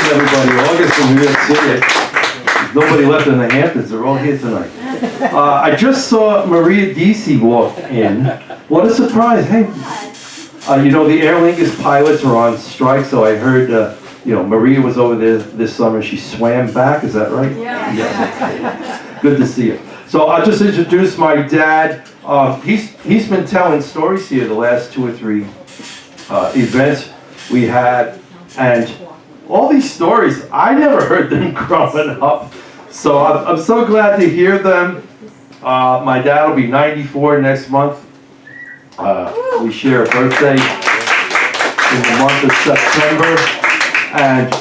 everybody. August in New York City. There's nobody left in the Hamptons. They're all here tonight. I just saw Maria DC walk in. What a surprise. Hey, you know, the Air Lingus pilots are on strike, so I heard, you know, Maria was over there this summer. She swam back. Is that right? Yeah. Yeah. Good to see you. So I'll just introduce my dad. He's been telling stories here the last 2 or 3 events we had, and all these stories, I never heard them growing up. So I'm so glad to hear them. My dad will be 94 next month. We share a birthday in the month of September, and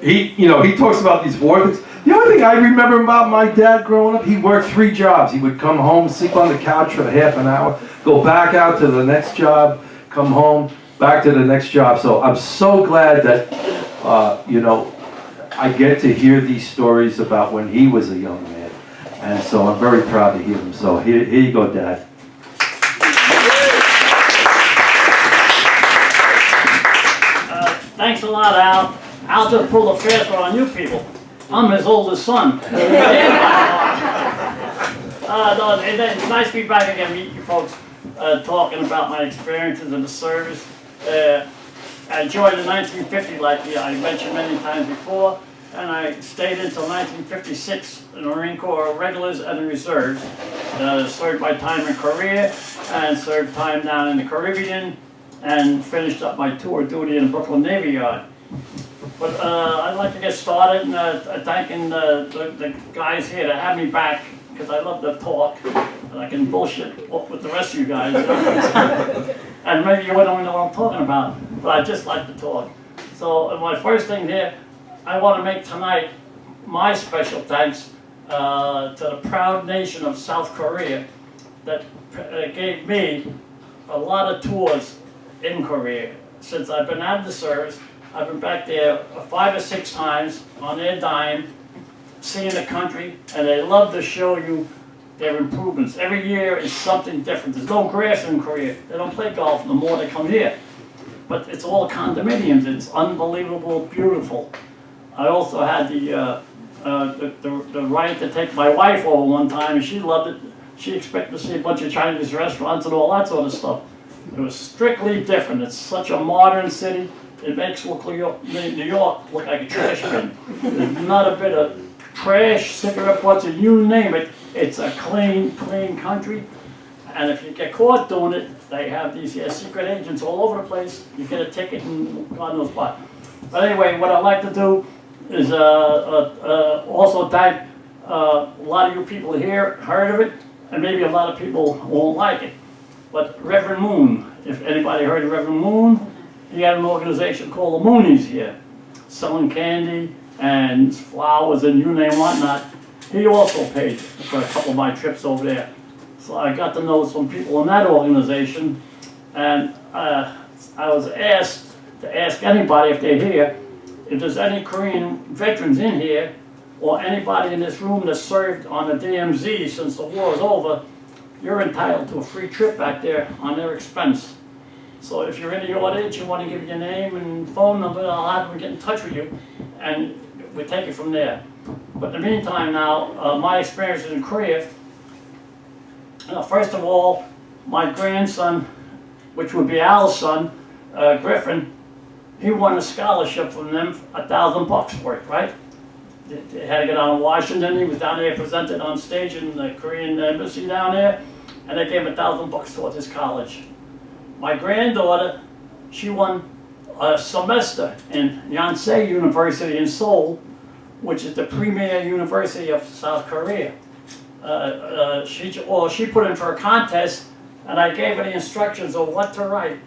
he talks about these war things. The only thing I remember about my dad growing up, he worked 3 jobs. He would come home, sleep on the couch for half an hour, go back out to the next job, come home, back to the next job. So I'm so glad that, I get to hear these stories about when he was a young man. And so I'm very proud to hear them. So here you go, Dad. Thanks a lot, Al. I'll just pull the fast one on you people. I'm his oldest son. It's nice to be back again, meet you folks, talking about my experiences in the service. I joined in 1950, like I mentioned many times before, and I stayed until 1956 in the Marine Corps regulars and the reserves. Served my time in Korea and served time down in the Caribbean, and finished up my tour duty in the Brooklyn Navy Yard. But I'd like to get started in thanking the guys here that have me back, because I love to talk, and I can bullshit with the rest of you guys. And maybe you don't know what I'm talking about, but I just like to talk. So my first thing here, I want to make tonight my special thanks to the proud nation of South Korea that gave me a lot of tours in Korea. Since I've been out of the service, I've been back there 5 or 6 times on their dime, seeing the country, and they love to show you their improvements. Every year is something different. There's no grass in Korea. They don't play golf no more. They come here. But it's all condominiums. It's unbelievable, beautiful. I also had the right to take my wife over one time, and she loved it. She expected to see a bunch of Chinese restaurants and all that sort of stuff. It was strictly different. It's such a modern city. It makes New York look like a trash bin. There's not a bit of trash, cigarette butts, you name it. It's a clean country. And if you get caught doing it, they have these secret agents all over the place. You get a ticket and God knows what. But anyway, what I'd like to do is also thank a lot of you people here, heard of it, and maybe a lot of people won't like it. But Reverend Moon, if anybody heard of Reverend Moon, he had an organization called the Moonies here, selling candy and flowers and you name whatnot. He also paid for a couple of my trips over there. So I got to know some people in that organization, and I was asked to ask anybody if they're here, if there's any Korean veterans in here, or anybody in this room that served on the DMZ since the war is over, you're entitled to a free trip back there on their expense. So if you're in the audience, you want to give your name and phone number, I'll have them get in touch with you, and we take it from there. But in the meantime now, my experiences in Korea, first of all, my grandson, which would be Al's son, Griffin, he won a scholarship from them, $1,000 for it, right? They had to go down to Washington. He was down there, presented on stage in the Korean embassy down there, and they gave him $1,000 towards his college. My granddaughter, she won a semester in Yonsei University in Seoul, which is the premier university of South Korea. She put in for a contest, and I gave her the instructions of what to write.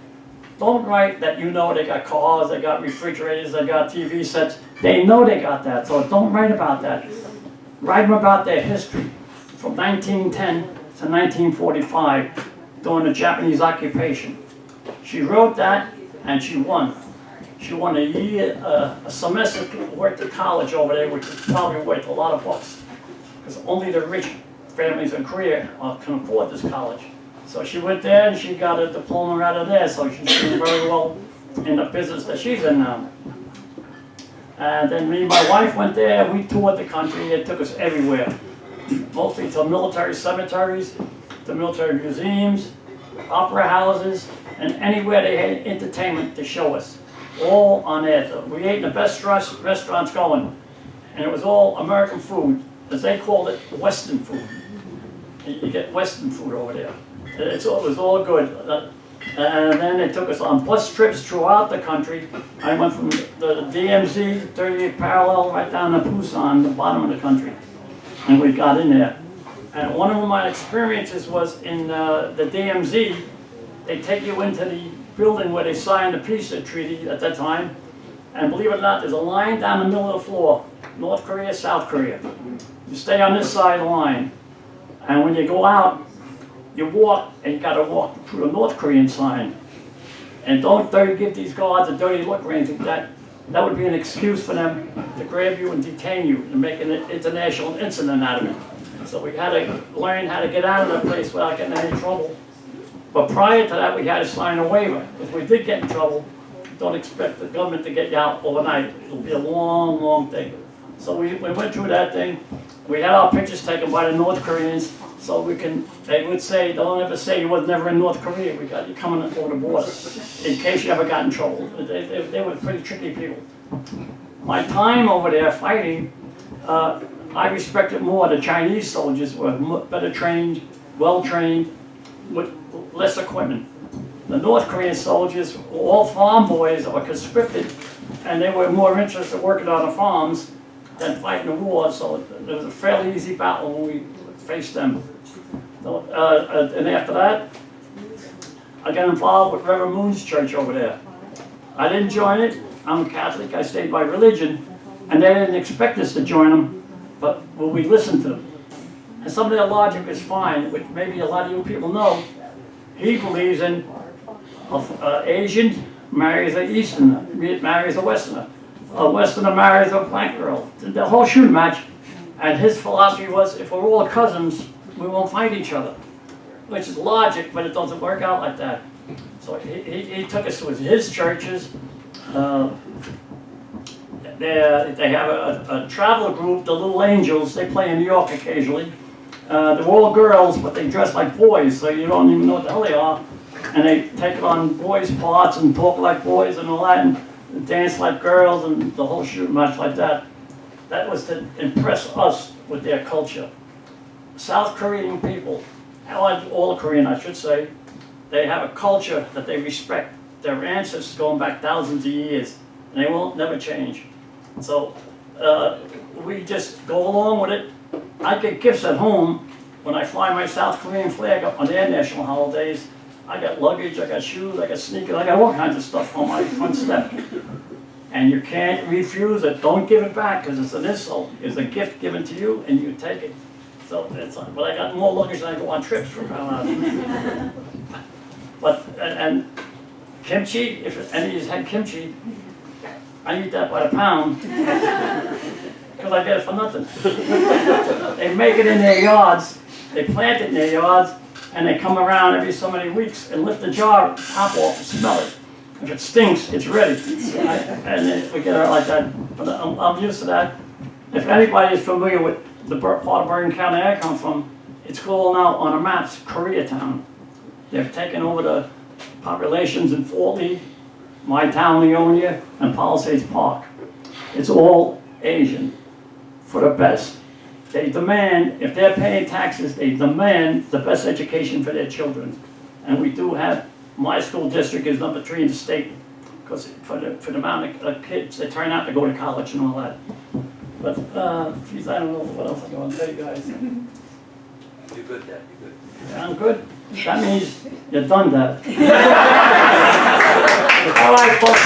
Don't write that you know they got cars, they got refrigerators, they got TV sets. They know they got that, so don't write about that. Write them about their history from 1910 to 1945 during the Japanese occupation. She wrote that, and she won. She won a year, a semester worth of college over there, which is probably worth a lot of bucks, because only the rich families in Korea can afford this college. So she went there and she got a diploma out of there, so she's doing very well in the business that she's in now. And then me and my wife went there, we toured the country, it took us everywhere. Mostly to military cemeteries, to military museums, opera houses, and anywhere they had entertainment to show us. All on there. We ate in the best restaurants going. And it was all American food, as they called it, Western food. You get Western food over there. It was all good. And then they took us on bus trips throughout the country. I went from the DMZ, 38 parallel, right down to Busan, the bottom of the country. And we got in there. And one of my experiences was in the DMZ. They take you into the building where they signed the peace treaty at that time. And believe it or not, there's a line down the middle of the floor. North Korea, South Korea. You stay on this side of the line. And when you go out, you walk, and you gotta walk through the North Korean sign. And don't give these guards a dirty look or anything. That would be an excuse for them to grab you and detain you and make an international incident out of it. So we had to learn how to get out of that place without getting in any trouble. But prior to that, we had to sign a waiver. If we did get in trouble, don't expect the government to get you out overnight. It'll be a long, long thing. So we went through that thing. We had our pictures taken by the North Koreans, so they would say, don't ever say you was never in North Korea. We got you coming over the border, in case you ever got in trouble. They were pretty tricky people. My time over there fighting, I respected more. The Chinese soldiers were better trained, well trained, with less equipment. The North Korean soldiers were all farm boys that were conscripted, and they were more interested in working on the farms than fighting the war, so it was a fairly easy battle when we faced them. So, and after that, I got involved with Reverend Moon's church over there. I didn't join it. I'm a Catholic. I stayed by religion, and they didn't expect us to join them, but we listened to them. And some of their logic is fine, which maybe a lot of you people know. He believes in Asian marries an Easterner, marries a Westerner. A Westerner marries a black girl. The whole shooting match. And his philosophy was, if we're all cousins, we won't fight each other. Which is logic, but it doesn't work out like that. So he took us to his churches. They have a travel group, the Little Angels. They play in New York occasionally. They're all girls, but they dress like boys, so you don't even know what the hell they are. And they take on boys' parts and talk like boys and all that, and dance like girls, and the whole shooting match like that. That was to impress us with their culture. South Korean people, all Korean I should say, they have a culture that they respect. Their ancestors going back thousands of years, and they won't never change. So we just go along with it. I get gifts at home when I fly my South Korean flag up on their national holidays. I got luggage, I got shoes, I got sneakers, I got all kinds of stuff on my front step. And you can't refuse it. Don't give it back, because it's an insult. It's a gift given to you, and you take it. So it's like, but I got more luggage than I go on trips from now on. But and kimchi, if any of you had kimchi, I eat that by the pound. Because I get it for nothing. They make it in their yards, they plant it in their yards, and they come around every so many weeks and lift the jar, top off, and smell it. If it stinks, it's ready. And then we get it like that. But I'm used to that. If anybody is familiar with the part of Bergen County I come from, it's called now on the maps Koreatown. They've taken over the populations in Fort Lee, my town, Leonia, and Palisades Park. It's all Asian for the best. They demand, if they're paying taxes, they demand the best education for their children. And we do have, my school district is number 3 in the state, because for the amount of kids that turn out to go to college and all that. But, geez, I don't know what else I'm going to tell you guys. You're good, Dad, you're good. Yeah, I'm good. That means you're done, Dad. All right, folks,